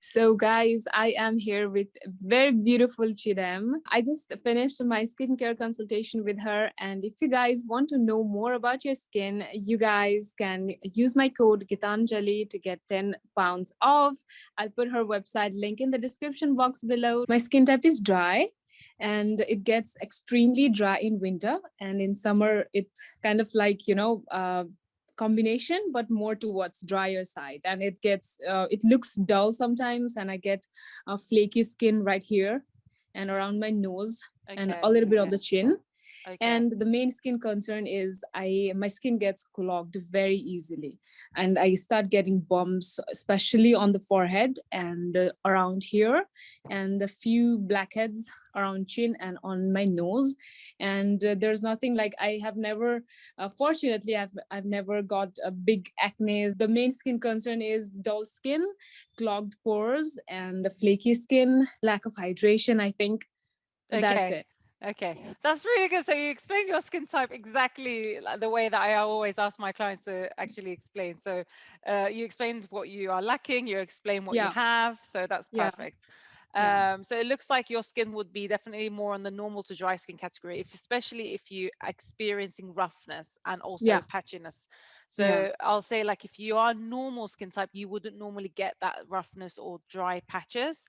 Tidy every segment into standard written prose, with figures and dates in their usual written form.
So guys, I am here with very beautiful Chidem. I just finished my skincare consultation with her, and if you guys want to know more about your skin, you guys can use my code GITANJALI to get £10 off. I'll put her website link in the description box below. My skin type is dry and it gets extremely dry in winter, and in summer it's kind of like, combination but more towards drier side, and it looks dull sometimes, and I get flaky skin right here and around my nose and a Okay. little bit on the chin. Okay. And the main skin concern is my skin gets clogged very easily, and I start getting bumps, especially on the forehead and around here, and a few blackheads around chin and on my nose. And there's nothing like, I have never fortunately I've never got a big acne. The main skin concern is dull skin, clogged pores, and flaky skin, lack of hydration, I think. That's Okay. it. Okay. That's really good. So you explained your skin type exactly like the way that I always ask my clients to actually explain. So you explained what you are lacking, you explain what you Yeah. have. So that's Yeah. perfect. Yeah. So it looks like your skin would be definitely more on the normal to dry skin category, especially if you are experiencing roughness and also Yeah. patchiness. Yeah. So I'll say, like, if you are normal skin type, you wouldn't normally get that roughness or dry patches.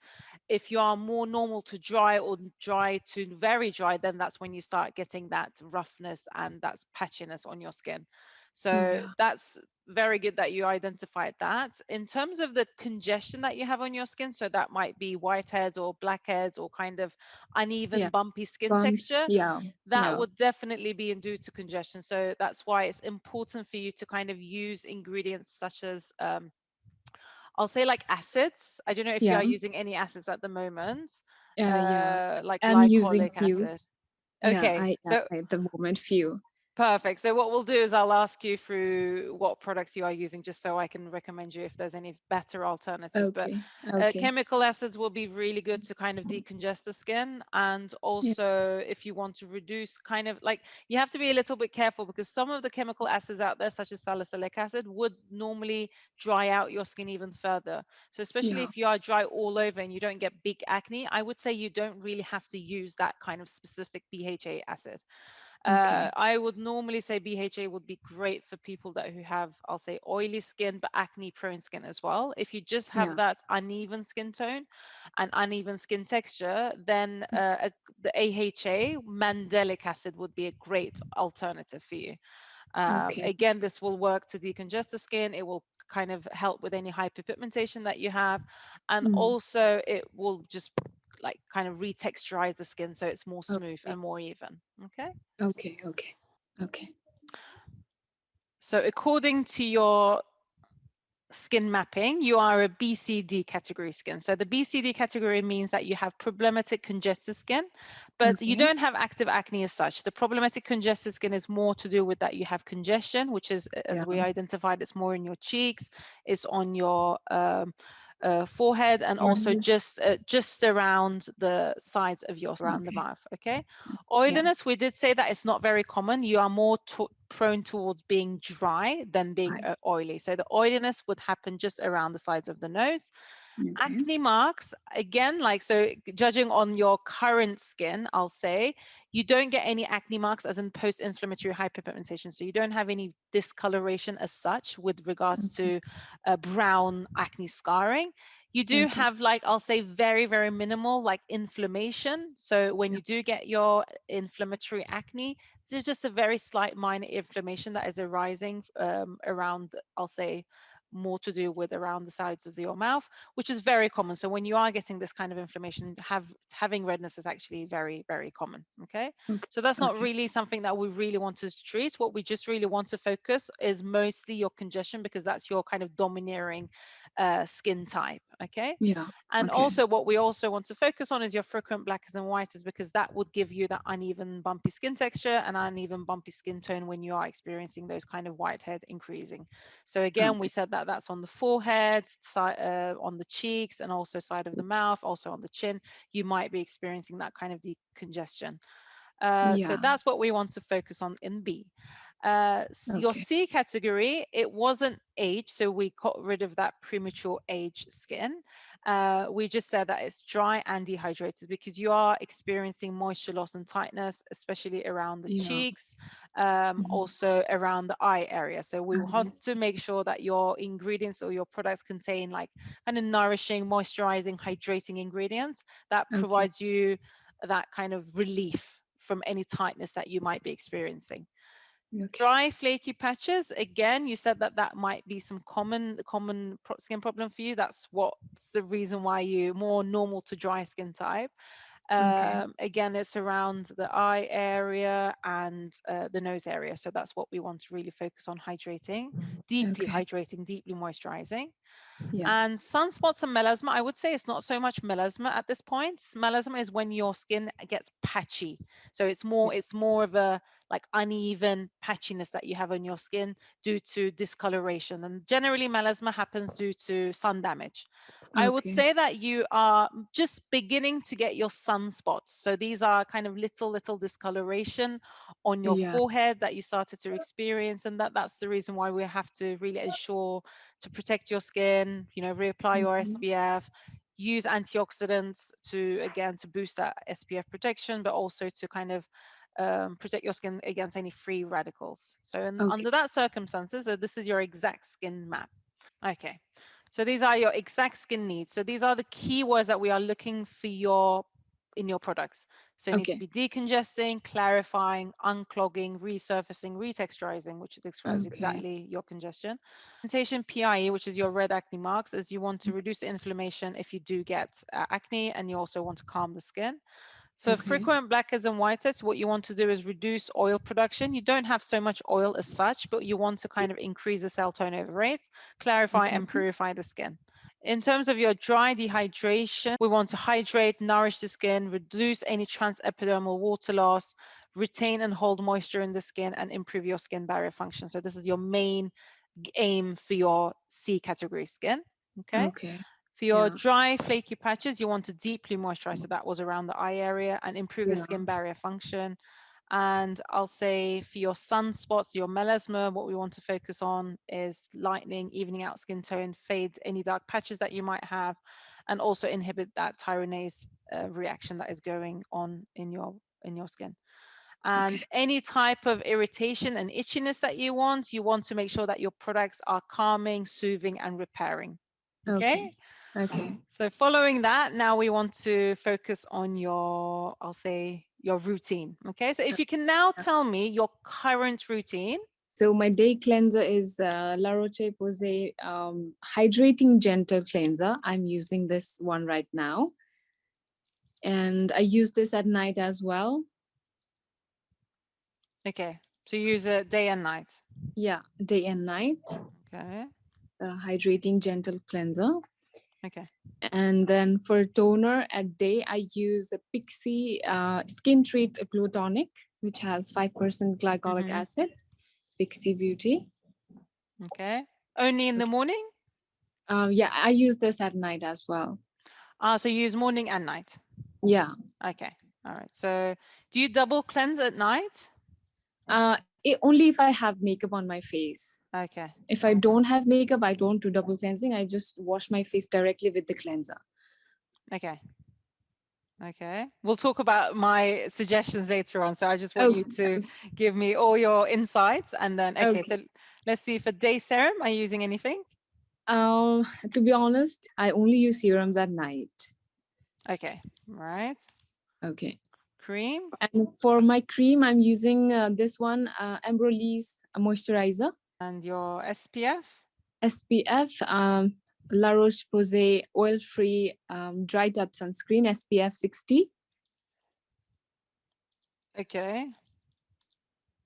If you are more normal to dry or dry to very dry, then that's when you start getting that roughness and that's patchiness on your skin. So Yeah. that's very good that you identified that. In terms of the congestion that you have on your skin, so that might be whiteheads or blackheads or kind of uneven, Yeah. bumpy skin Bumps. texture, Yeah. that Yeah. would definitely be due to congestion. So that's why it's important for you to kind of use ingredients such as I'll say like acids. I don't know if you Yeah. are using any acids at the moment, Yeah. like I'm using glycolic few. acid. Yeah. Okay, I am so at the moment few. perfect. So what we'll do is I'll ask you through what products you are using, just so I can recommend you if there's any better alternative. But Okay. Okay. chemical acids will be really good to kind of decongest the skin. And Yeah. also, if you want to reduce kind of like, you have to be a little bit careful because some of the chemical acids out there, such as salicylic acid, would normally dry out your skin even further. So especially Yeah. if you are dry all over and you don't get big acne, I would say you don't really have to use that kind of specific BHA acid. Okay. I would normally say BHA would be great for people who have, I'll say, oily skin, but acne prone skin as well. If you just have Yeah. that uneven skin tone and uneven skin texture, then the AHA, mandelic acid, would be a great alternative for you. Okay. Again, this will work to decongest the skin. It will kind of help with any hyperpigmentation that you have. And Mm. also it will just like kind of retexturize the skin so it's more smooth Okay. and more even. Okay. Okay. Okay. Okay. So according to your skin mapping, you are a BCD category skin. So the BCD category means that you have problematic congested skin, but you Okay. don't have active acne as such. The problematic congested skin is more to do with that you have congestion, which is, as Yeah. we identified, it's more in your cheeks, it's on your forehead, and also Forehead. just around the sides of your around the Okay. mouth. Okay. Yeah. Oiliness, we did say that it's not very common. You are more prone towards being dry than being Right. oily. So the oiliness would happen just around the sides of the nose. Okay. Acne marks, again, like, so judging on your current skin, I'll say you don't get any acne marks as in post-inflammatory hyperpigmentation. So you don't have any discoloration as such with regards Okay. to brown acne scarring. You do Okay. have, like, I'll say very, very minimal like inflammation. So when Yeah. you do get your inflammatory acne, there's just a very slight minor inflammation that is arising around, I'll say, more to do with around the sides of your mouth, which is very common. So when you are getting this kind of inflammation, having redness is actually very, very common. Okay. Okay. So that's not Okay. really something that we really want to treat. What we just really want to focus is mostly your congestion, because that's your kind of domineering skin type. Okay. Yeah. And Okay. also what we also want to focus on is your frequent blackness and whites, because that would give you that uneven bumpy skin texture and uneven bumpy skin tone when you are experiencing those kind of whiteheads increasing. So again, we Okay. said that that's on the forehead, on the cheeks, and also side of the mouth, also on the chin. You might be experiencing that kind of decongestion. So Yeah. that's what we want to focus on in B. Your Okay. C category, it wasn't age, so we got rid of that premature age skin. We just said that it's dry and dehydrated because you are experiencing moisture loss and tightness, especially around the Yeah. cheeks, Mhm. also around the eye area. So we want Yes. to make sure that your ingredients or your products contain like kind of nourishing, moisturizing, hydrating ingredients that Okay. provides you that kind of relief from any tightness that you might be experiencing. Okay. Dry, flaky patches. Again, you said that that might be some skin problem for you. That's what's the reason why you're more normal to dry skin type. Okay. Again, it's around the eye area and the nose area. So that's what we want to really focus on Okay. hydrating, deeply moisturizing. Yeah. And sunspots and melasma, I would say it's not so much melasma at this point. Melasma is when your skin gets patchy. So it's more of a like uneven patchiness that you have on your skin due to discoloration. And generally melasma happens due to sun damage. I would Okay. say that you are just beginning to get your sunspots. So these are kind of little discoloration on your Yeah. forehead that you started to experience. And that's the reason why we have to really ensure to protect your skin, reapply your Mhm. SPF, use antioxidants to, again, to boost that SPF protection, but also to kind of protect your skin against any free radicals. So Okay. under that circumstances, so this is your exact skin map. Okay. So these are your exact skin needs. So these are the keywords that we are looking for in your products. So it needs to Okay. be decongesting, clarifying, unclogging, resurfacing, retexturizing, which describes Okay. exactly your congestion. Pigmentation PIE, which is your red acne marks, is you want to reduce the inflammation if you do get acne, and you also want to calm the skin. For Okay. frequent blackheads and whiteheads, what you want to do is reduce oil production. You don't have so much oil as such, but you want to kind of increase the cell turnover rates, clarify Okay. and purify the skin. In terms of your dry dehydration, we want to hydrate, nourish the skin, reduce any transepidermal water loss, retain and hold moisture in the skin, and improve your skin barrier function. So this is your main aim for your C category skin. Okay. Okay. For your Yeah. dry, flaky patches, you want to deeply moisturize. So that was around the eye area and improve the Yeah. skin barrier function. And I'll say for your sunspots, your melasma, what we want to focus on is lightening, evening out skin tone, fade any dark patches that you might have, and also inhibit that tyronase reaction that is going on in your skin. Okay. And any type of irritation and itchiness that you want to make sure that your products are calming, soothing, and repairing. Okay. Okay. Okay. So following that, now we want to focus on your, I'll say, your routine. Okay. So if you can now Yeah. tell me your current routine. So my day cleanser is La Roche-Posay hydrating gentle cleanser. I'm using this one right now, and I use this at night as well. Okay. So you use it day and night. Yeah, day and night. Okay. Hydrating gentle cleanser. Okay. And then for toner at day, I use the Pixie Skin Treat Glow Tonic, which has 5% glycolic Mm-hmm. acid. Pixie Beauty. Okay. Only in the Okay. morning? Yeah, I use this at night as well. So you use morning and night. Yeah. Okay. All right. So do you double cleanse at night? Only if I have makeup on my face. Okay. If I don't have makeup, I don't do double cleansing. I just wash my face directly with the cleanser. Okay. Okay. We'll talk about my suggestions later on. So I just want you Okay. to give me all your insights and then, okay, Okay. so let's see for day serum, are you using anything? To be honest, I only use serums at night. Okay. Right. Okay. Cream And for my cream, I'm using this one, Embryolisse moisturizer, and your SPF. SPF, La Roche-Posay oil-free dry type sunscreen, SPF 60. Okay.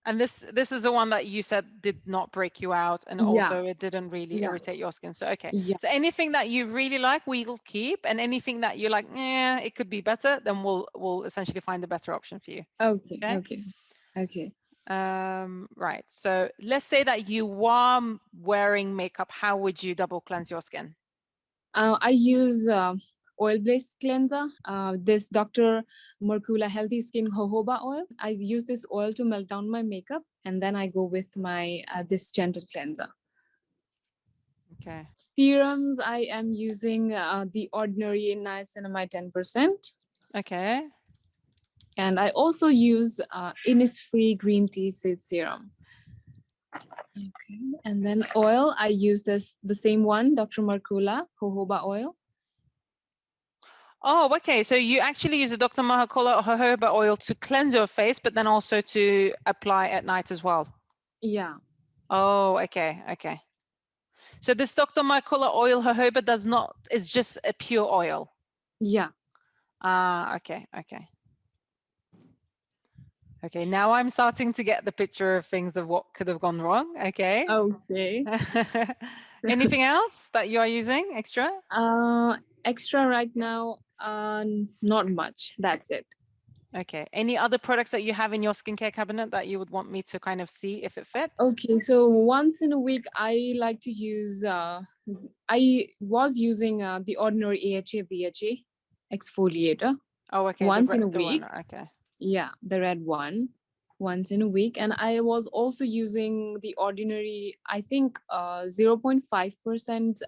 And this is the one that you said did not break you out, and Yeah, also it didn't really yeah, irritate your skin. So okay. yeah. So anything that you really like, we'll keep, and anything that you're like, yeah, it could be better, then we'll essentially find a better option for you. Okay, Okay. okay, okay. Right. So let's say that you are wearing makeup. How would you double cleanse your skin? I use oil-based cleanser. This Dr. Mercula Healthy Skin Jojoba oil. I use this oil to melt down my makeup, and then I go with my this gentle cleanser. Okay. Serums, I am using the ordinary niacinamide 10%. Okay. And I also use Innisfree green tea seed serum. Okay. And then oil, I use the same one, Dr. Mercola jojoba oil. Oh, okay. So you actually use the Dr. Mahakola jojoba oil to cleanse your face, but then also to apply at night as well. Yeah. Oh, okay. Okay. So this Dr. Mahakola oil jojoba is just a pure oil. Yeah. Ah, okay. Okay. Okay. Now I'm starting to get the picture of things of what could have gone wrong. Okay. Okay. Anything else that you are using extra? Extra right now, not much. That's it. Okay. Any other products that you have in your skincare cabinet that you would want me to kind of see if it fits? Okay, so once in a week, I like to use. I was using the ordinary AHA BHA exfoliator Oh, okay. once in a The one. week. Okay. Yeah, the red one, once in a week, and I was also using the ordinary. I think 0.5%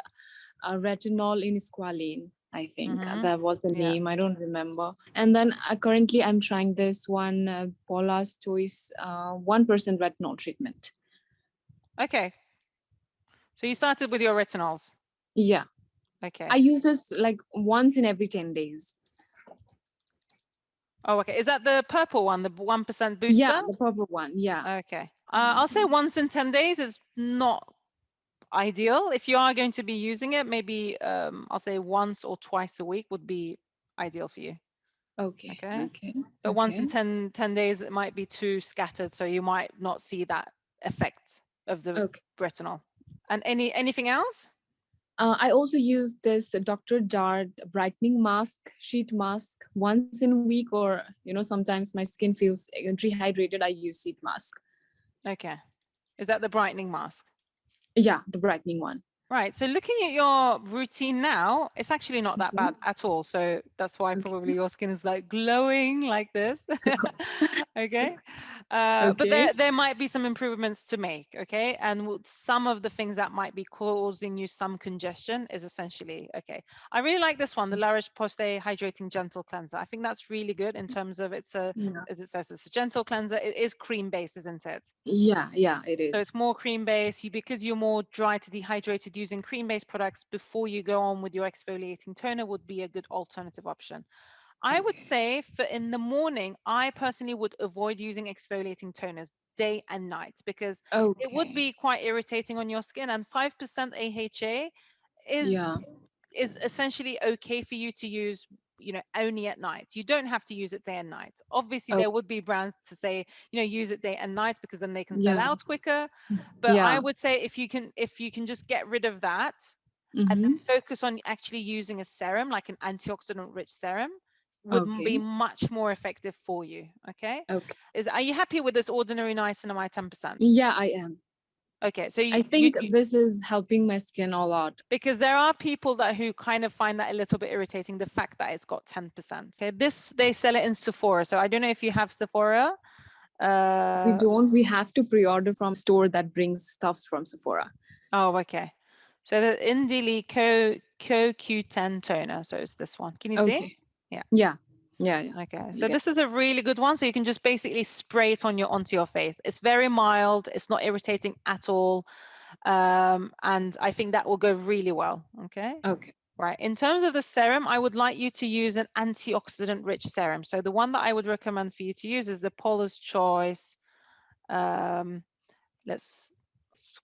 retinol in squalene. I think Mm-hmm. that was the Yeah. name. I don't remember. And then currently I'm trying this one, Paula's Choice 1% retinol treatment. Okay. So you started with your retinols. Yeah. Okay. I use this like once in every 10 days. Oh, okay. Is that the purple one, the 1% booster? Yeah, the purple one. Yeah. Okay. I'll say once in 10 days is not ideal. If you are going to be using it, maybe I'll say once or twice a week would be ideal for you. Okay. Okay. Okay. But once in Okay. 10 days, it might be too scattered. So you might not see that effect of the Okay. retinol. And anything else? I also use this Dr. Jart brightening mask, sheet mask once in a week, or sometimes my skin feels dehydrated. I use sheet mask. Okay. Is that the brightening mask? Yeah, the brightening one. Right. So looking at your routine now, it's actually not that Okay. bad at all. So that's why Okay. probably your skin is like glowing like this. Okay. But Okay. there might be some improvements to make. Okay. And some of the things that might be causing you some congestion is essentially okay. I really like this one, the La Roche-Posay Hydrating Gentle Cleanser. I think that's really good in terms of as it says, it's a gentle cleanser. It is cream based, isn't it? Yeah, it So is. it's more cream-based. Because you're more dry to dehydrated, using cream-based products before you go on with your exfoliating toner would be a good alternative option. I would Okay. say for in the morning, I personally would avoid using exfoliating toners day and night because it would Okay. be quite irritating on your skin. And 5% AHA is Yeah. is essentially okay for you to use only at night. You don't have to use it day and night. Obviously Oh, there would be brands to say use it day and night because then they can sell yeah. out quicker, but I Yeah. would say if you can just get rid of that and then Mm-hmm. focus on actually using a serum, like an antioxidant rich serum, would be Okay. much more effective for you. Okay. Okay. Are you happy with this ordinary niacinamide 10%? Yeah, I am. Okay, so I you think this is helping my skin a lot. because there are people who kind of find that a little bit irritating, the fact that it's got 10%. Okay, this they sell it in Sephora, so I don't know if you have Sephora. We don't. We have to pre-order from store that brings stuffs from Sephora. Oh, okay. So the Indili CoQ10 toner, so it's this one. Can you see? Okay. Yeah. Yeah. Yeah. Yeah. Okay, so Okay. this is a really good one. So you can just basically spray it onto your face. It's very mild. It's not irritating at all. And I think that will go really well. Okay. Okay. Right. In terms of the serum, I would like you to use an antioxidant rich serum. So the one that I would recommend for you to use is the Paula's Choice. It's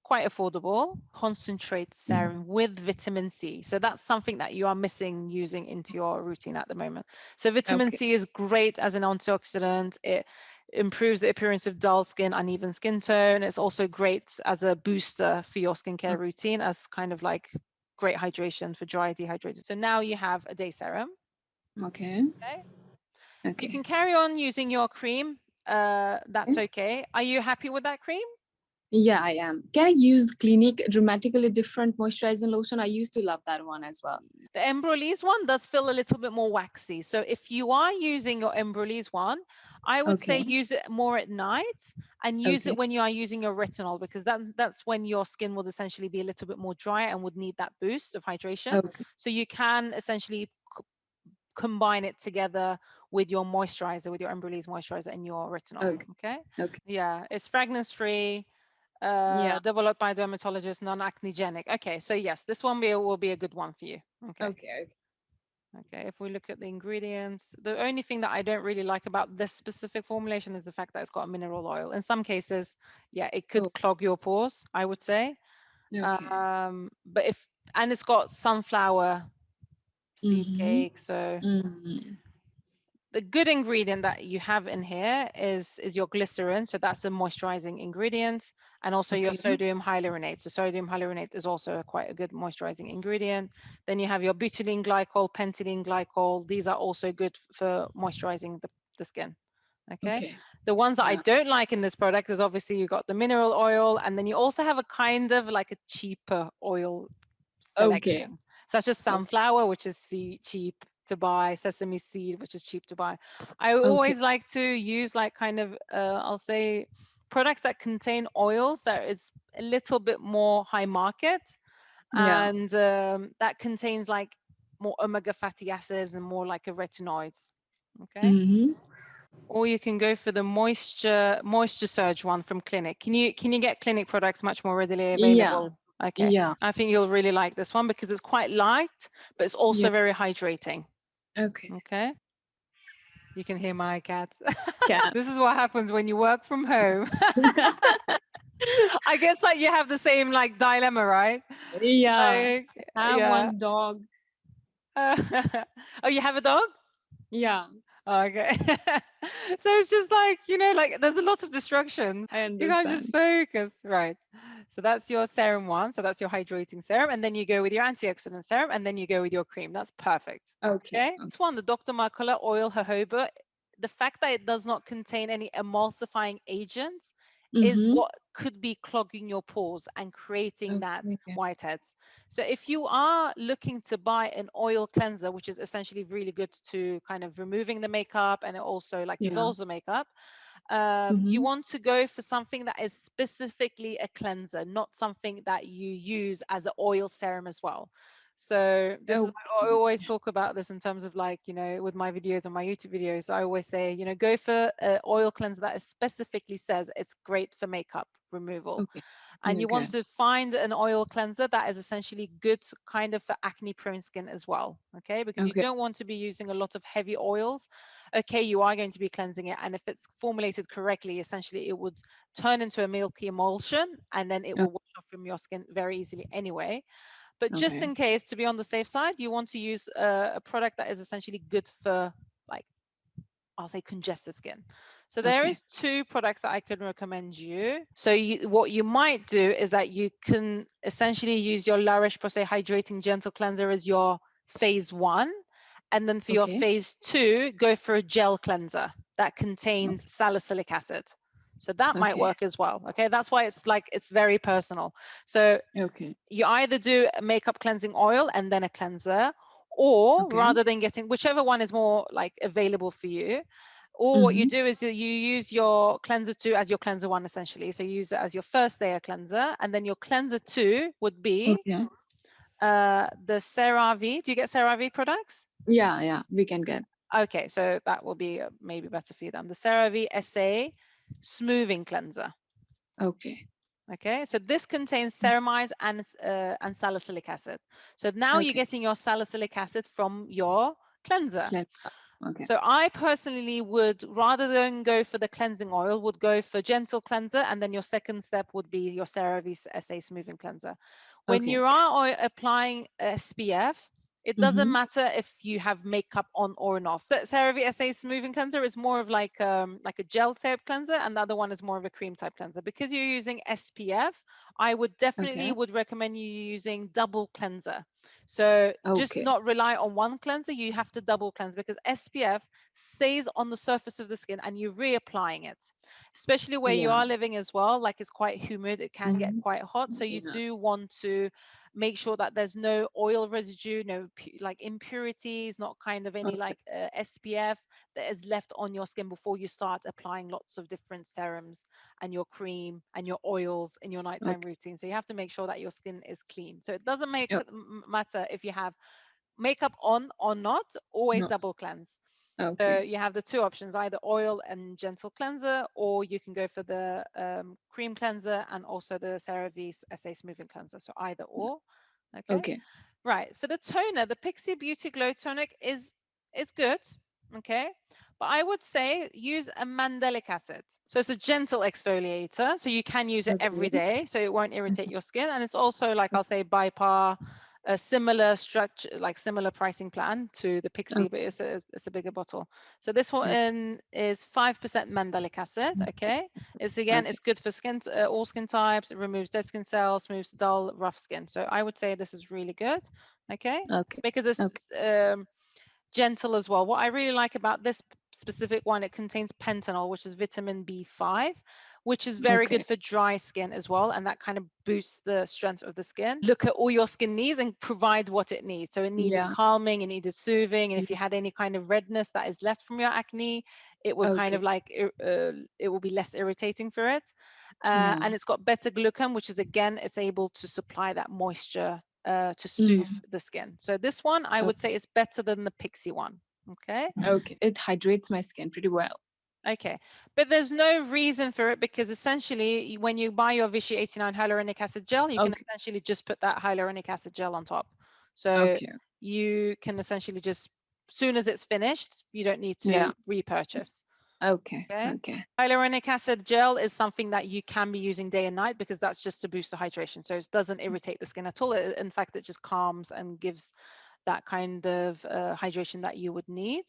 quite affordable concentrate serum with vitamin C. So that's something that you are missing using into your routine at the moment. So vitamin Okay. C is great as an antioxidant. It improves the appearance of dull skin, uneven skin tone. It's also great as a booster for your skincare routine, as kind of like great hydration for dry, dehydrated. So now you have a day serum. Okay. Okay. You Okay. can carry on using your cream. That's okay. Are you happy with that cream? Yeah, I am. Can I use Clinique dramatically different moisturizing lotion? I used to love that one as well. The Embryolisse one does feel a little bit more waxy. So if you are using your Embryolisse one, I would say Okay. use it more at night and use it Okay. when you are using your retinol, because that's when your skin would essentially be a little bit more dry and would need that boost of hydration. Okay. So you can essentially combine it together with your moisturizer, with your Embryolisse moisturizer and your retinol. Okay. Okay. Okay. Yeah, it's fragrance free, Yeah. developed by dermatologists, non-acnegenic. Okay, so yes, this one will be a good one for you. Okay. Okay. Okay, if we look at the ingredients, the only thing that I don't really like about this specific formulation is the fact that it's got a mineral oil. In some cases, yeah, it could Oh, clog your pores, I would say. okay. But and it's got sunflower seed Mm-hmm. cake, so Mm-hmm. the good ingredient that you have in here is your glycerin, so that's a moisturizing ingredient, and also your Okay. sodium hyaluronate. So sodium hyaluronate is also quite a good moisturizing ingredient. Then you have your butylene glycol, pentylene glycol. These are also good for moisturizing the skin. Okay. Okay. The ones that I Yeah. don't like in this product is obviously you got the mineral oil, and then you also have a kind of like a cheaper oil Okay. selections, such as Okay. sunflower, which is cheap to buy, sesame seed, which is cheap to buy. I Okay. always like to use like kind of, I'll say, products that contain oils that is a little bit more high market, Yeah. and that contains like more omega fatty acids and more like a retinoids. Okay. Mm-hmm. Or you can go for the moisture surge one from Clinique. Can you get Clinique products much more readily Yeah. available? Okay. Yeah. I think you'll really like this one because it's quite light, but it's also Yeah. very hydrating. Okay. Okay. You can hear my cat. Can. This is what happens when you work from home. I guess like you have the same like dilemma, right? Yeah. Like, I have yeah. one dog. Oh, you have a dog? Yeah. Okay. So it's just like, like there's a lot of distractions. I You can't just understand. focus. Right. So that's your serum one. So that's your hydrating serum. And then you go with your antioxidant serum. And then you go with your cream. That's perfect. Okay. Okay. This one, the Dr. Marcola Oil Jojoba, the fact that it does not contain any emulsifying agents is Mm-hmm. what could be clogging your pores and creating that Okay. whiteheads. So if you are looking to buy an oil cleanser, which is essentially really good to kind of removing the makeup and it also like Yeah. dissolves the makeup, you Mm-hmm. want to go for something that is specifically a cleanser, not something that you use as an oil serum as well. So this is, I Okay. always talk about this in terms of like, with my videos and my YouTube videos, I always say, go for an oil cleanser that specifically says it's great for makeup removal. Okay. And you Okay. want to find an oil cleanser that is essentially good kind of for acne prone skin as well. Okay, because you Okay. don't want to be using a lot of heavy oils. Okay, you are going to be cleansing it, and if it's formulated correctly, essentially it would turn into a milky emulsion and then it Okay. will wash off from your skin very easily anyway. But just Okay. in case, to be on the safe side, you want to use a product that is essentially good for, like, I'll say, congested skin. So there Okay. is two products that I could recommend you. So what you might do is that you can essentially use your La Roche-Posay Hydrating Gentle Cleanser as your phase 1. And then for your Okay. phase 2, go for a gel cleanser that contains salicylic acid. So that might Okay. work as well. Okay, that's why it's very personal. So Okay. you either do a makeup cleansing oil and then a cleanser, or Okay. rather than getting whichever one is more like available for you, or what you Mm-hmm. do is you use your cleanser 2 as your cleanser 1 essentially. So you use it as your first layer cleanser, and then your cleanser 2 would be Okay. the CeraVe. Do you get CeraVe products? Yeah. Yeah. We can get. Okay, so that will be maybe better for you then. The CeraVe SA Smoothing Cleanser. Okay. Okay, so this contains ceramides and salicylic acid. So now you're Okay. getting your salicylic acid from your cleanser. Cleanser. Okay. So I personally would, rather than go for the cleansing oil, would go for gentle cleanser, and then your second step would be your CeraVe SA Smoothing Cleanser. When Okay. you are applying SPF, It doesn't Mm-hmm. matter if you have makeup on or not. The CeraVe SA Smoothing Cleanser is more of like a gel type cleanser, and the other one is more of a cream type cleanser. Because you're using SPF, I would definitely Okay. would recommend you using double cleanser. So just Okay. not rely on one cleanser. You have to double cleanse because SPF stays on the surface of the skin and you're reapplying it, especially where you Yeah. are living as well. Like it's quite humid, it can get Mm-hmm. quite hot. So you Yeah. do want to make sure that there's no oil residue, no like impurities, not kind of any Okay. like SPF that is left on your skin before you start applying lots of different serums and your cream and your oils in your nighttime Okay. routine. So you have to make sure that your skin is clean. So it doesn't make Oh, it matter if you have makeup on or not, always no. double cleanse. So Okay. you have the two options, either oil and gentle cleanser, or you can go for the cream cleanser and also the CeraVe SA Smoothing Cleanser. So either or. Okay. Okay. Right. For the toner, the Pixie Beauty Glow Tonic is good. Okay. But I would say use a mandelic acid. So it's a gentle exfoliator. So you can use it every Okay. day. So it won't irritate Mhm. your skin. And it's also like I'll say by par a similar structure, like similar pricing plan to the Pixie, but Okay. it's a bigger bottle. So this Okay. one is 5% mandelic acid. Okay. It's again, Okay. it's good for skin, all skin types. It removes dead skin cells, smooths dull, rough skin. So I would say this is really good. Okay, Okay. because it's Okay. gentle as well. What I really like about this specific one, it contains pentanol, which is vitamin B5, which is very good Okay. for dry skin as well. And that kind of boosts the strength of the skin. Look at all your skin needs and provide what it needs. So it needed Yeah. calming, it needed soothing. And if you Yeah. had any kind of redness that is left from your acne, it would kind of Okay. like, it will be less irritating for it. Yeah. And it's got beta glucan, which is again, it's able to supply that moisture to soothe Mm. the skin. So this one, I would say, is better than the Pixie one. Okay. Okay. It hydrates my skin pretty well. Okay. But there's no reason for it because essentially, when you buy your Vichy 89 hyaluronic acid gel, you can Okay. essentially just put that hyaluronic acid gel on top. So Okay. you can essentially just, soon as it's finished, you don't need Yeah. to repurchase. Okay. Okay. Okay. Hyaluronic acid gel is something that you can be using day and night because that's just to boost the hydration. So it doesn't irritate the skin at all. In fact, it just calms and gives that kind of hydration that you would need.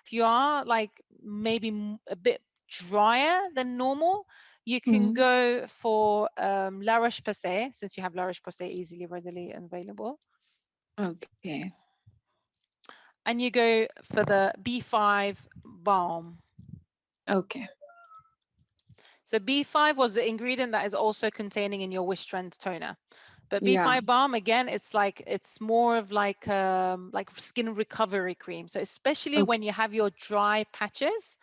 If you are like maybe a bit drier than normal, you can Mm. go for La Roche-Posay, since you have La Roche-Posay easily, readily available. Okay. And you go for the B5 Balm. Okay. So B5 was the ingredient that is also containing in your Wish Strength toner. But Yeah. B5 Balm, again, it's more of like skin recovery cream. So especially when Okay. you have your dry patches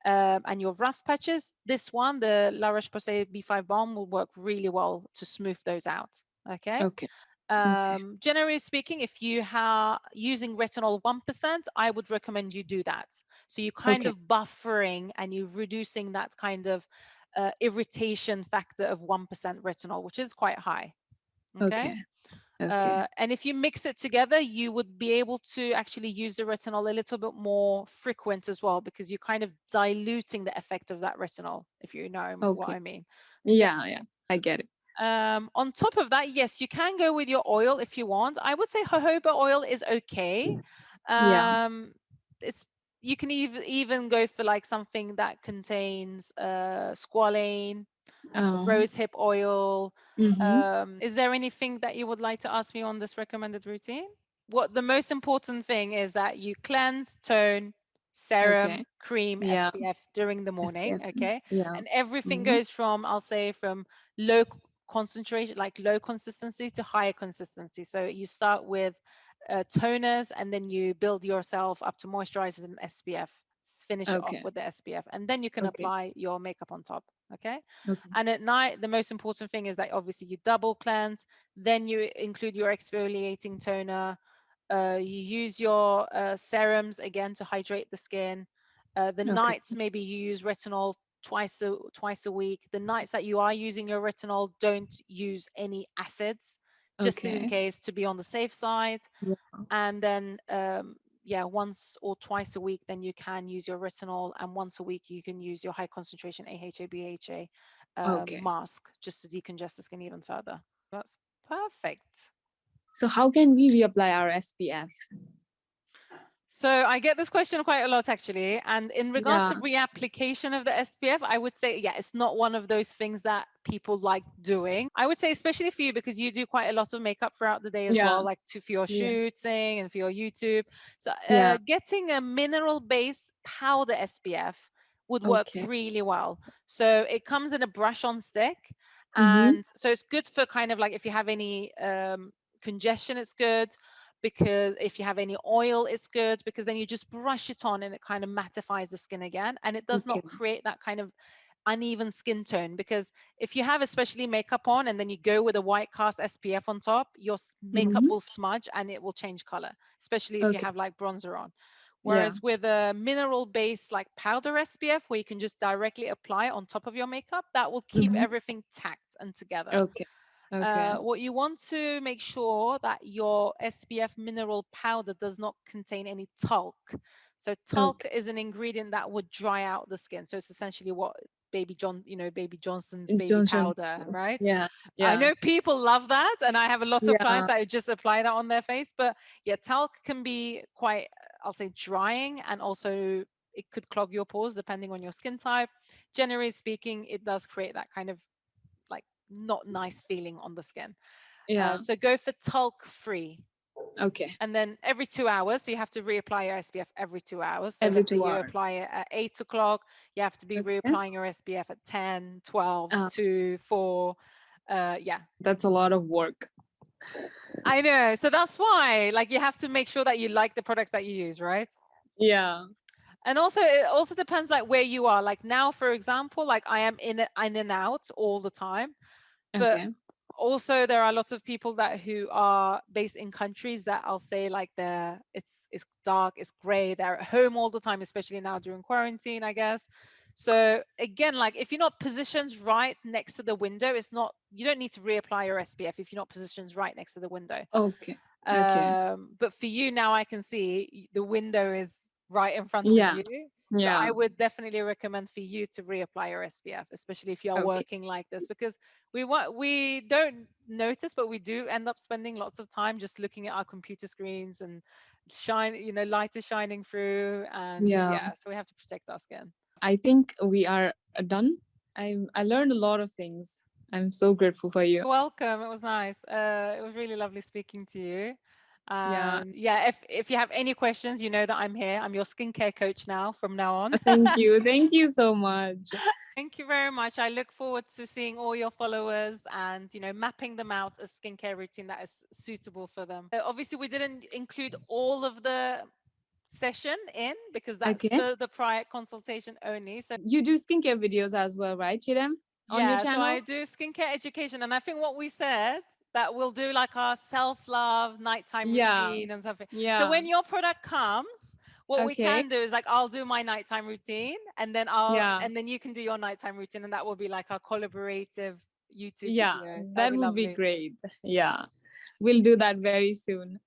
and your rough patches, this one, the La Roche-Posay B5 Balm, will work really well to smooth those out. Okay. Okay. Okay. Generally speaking, if you are using retinol 1%, I would recommend you do that. So you're kind Okay. of buffering and you're reducing that kind of irritation factor of 1% retinol, which is quite high. Okay. Okay. Okay. And if you mix it together, you would be able to actually use the retinol a little bit more frequent as well, because you're kind of diluting the effect of that retinol, if you know what Okay. I mean. Okay. Yeah. Yeah. I get it. On top of that, yes, you can go with your oil if you want. I would say jojoba oil is okay. Yeah. Um, it's you can even go for like something that contains squalane, rosehip oil. Mm-hmm. Is there anything that you would like to ask me on this recommended routine? What the most important thing is that you cleanse, tone, serum, Okay. cream, Yeah. SPF during the morning, SPF. okay? Yeah. And everything Mm-hmm. goes from, I'll say, from low concentration, like low consistency, to higher consistency. So you start with toners and then you build yourself up to moisturizers and SPF. Finish it off Okay. with the SPF, and then you can Okay. apply your makeup on top. Okay. Okay. And at night, the most important thing is that obviously you double cleanse, then you include your exfoliating toner. You use your serums again to hydrate the skin. The Okay. nights, maybe you use retinol twice a week. The nights that you are using your retinol, don't use any acids, just in Okay. case, to be on the safe side. Yeah. And then yeah, once or twice a week, then you can use your retinol, and once a week you can use your high concentration AHA BHA Okay. mask, just to decongest the skin even further. That's perfect. So how can we reapply our SPF? So I get this question quite a lot actually. And in regards to Yeah. reapplication of the SPF, I would say, yeah, it's not one of those things that people like doing. I would say, especially for you, because you do quite a lot of makeup throughout the day as well, Yeah. like for your Yeah. shooting and for your YouTube. So Yeah. getting a mineral base powder SPF would work Okay. really well. So it comes in a brush on stick. Mm-hmm. And so it's good for kind of like if you have any congestion, it's good, because if you have any oil, it's good, because then you just brush it on and it kind of mattifies the skin again, and it does Okay. not create that kind of uneven skin tone. Because if you have especially makeup on and then you go with a white cast SPF on top, your makeup Mm-hmm. will smudge and it will change color, especially if you Okay. have like bronzer on. Yeah. Whereas with a mineral based like powder SPF, where you can just directly apply on top of your makeup, that will keep Mm-hmm. everything tacked and together. Okay. Okay. What you want to make sure that your SPF mineral powder does not contain any talc. So talc Okay. is an ingredient that would dry out the skin. So it's essentially what Baby Johnson's baby Johnson. powder, right? Yeah. I Yeah. know people love that, and I have a lot of clients Yeah. that just apply that on their face. But yeah, talc can be quite, I'll say, drying, and also it could clog your pores depending on your skin type. Generally speaking, it does create that kind of like not nice feeling on the skin. Yeah. So go for talc free. Okay. And then every 2 hours, so you have to reapply your SPF every 2 hours. So Every let's say two you hours. apply it at 8 o'clock, you have to be Okay. reapplying your SPF at 10, 12, Uh, 2, 4. Yeah, that's a lot of work. I know. So that's why, like, you have to make sure that you like the products that you use, right? Yeah. And also, it also depends like where you are. Like now, for example, like I am in and out all the time, but Okay. also there are lots of people that who are based in countries that I'll say like it's dark, it's gray, they're at home all the time, especially now during quarantine, I guess. So again, like if you're not positioned right next to the window, it's not, you don't need to reapply your SPF if you're not positioned right next to the window. Okay. Okay. But for you now, I can see the window is right in front of Yeah. you. So I Yeah. would definitely recommend for you to reapply your SPF, especially if you are Okay. working like this, because we don't notice, but we do end up spending lots of time just looking at our computer screens and light is shining through, and Yeah. yeah, so we have to protect our skin. I think we are done. I learned a lot of things. I'm so grateful for you. You're welcome. It was nice. It was really lovely speaking to you. Yeah. And yeah, if you have any questions, you know that I'm here. I'm your skincare coach now from now on. Thank you. Thank you so much. Thank you very much. I look forward to seeing all your followers and mapping them out a skincare routine that is suitable for them. Obviously, we didn't include all of the session in because that's Okay. the prior consultation only. So You do skincare videos as well, right, Chidem? On your yeah, so I channel? do skincare education, and I think what we said that we'll do like our self-love nighttime Yeah. routine and something. So Yeah. when your product comes, what we Okay. can do is like I'll do my nighttime routine, and then Yeah. you can do your nighttime routine, and that will be like our collaborative YouTube Yeah. video. That'll That be would be lovely. great. Yeah. We'll do that very soon.